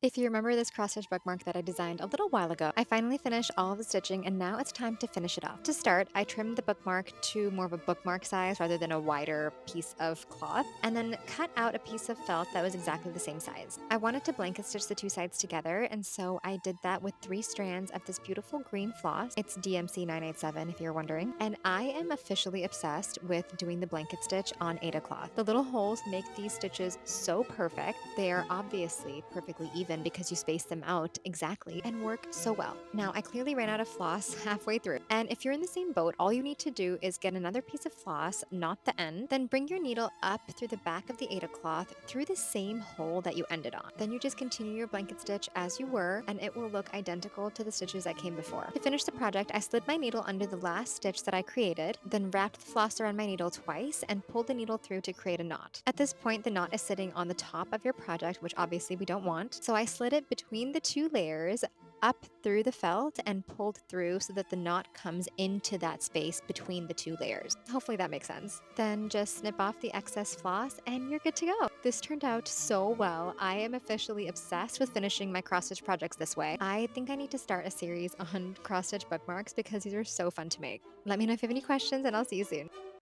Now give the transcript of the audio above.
If you remember this cross-stitch bookmark that I designed a little while ago, I finally finished all of the stitching and now it's time to finish it off. To start, I trimmed the bookmark to more of a bookmark size rather than a wider piece of cloth, and then cut out a piece of felt that was exactly the same size. I wanted to blanket stitch the two sides together, and so I did that with 3 strands of this beautiful green floss. It's DMC 987 if you're wondering, and I am officially obsessed with doing the blanket stitch on Aida cloth. The little holes make these stitches so perfect. They are obviously perfectly even because you space them out exactly and work so well. Now, I clearly ran out of floss halfway through, and if you're in the same boat, all you need to do is get another piece of floss, knot the end, then bring your needle up through the back of the Aida cloth through the same hole that you ended on. Then you just continue your blanket stitch as you were, and it will look identical to the stitches that came before. To finish the project, I slid my needle under the last stitch that I created, then wrapped the floss around my needle twice and pulled the needle through to create a knot. At this point, the knot is sitting on the top of your project, which obviously we don't want, so I slid it between the two layers up through the felt and pulled through so that the knot comes into that space between the two layers. Hopefully that makes sense. Then just snip off the excess floss and you're good to go. This turned out so well. I am officially obsessed with finishing my cross-stitch projects this way. I think I need to start a series on cross-stitch bookmarks because these are so fun to make. Let me know if you have any questions and I'll see you soon.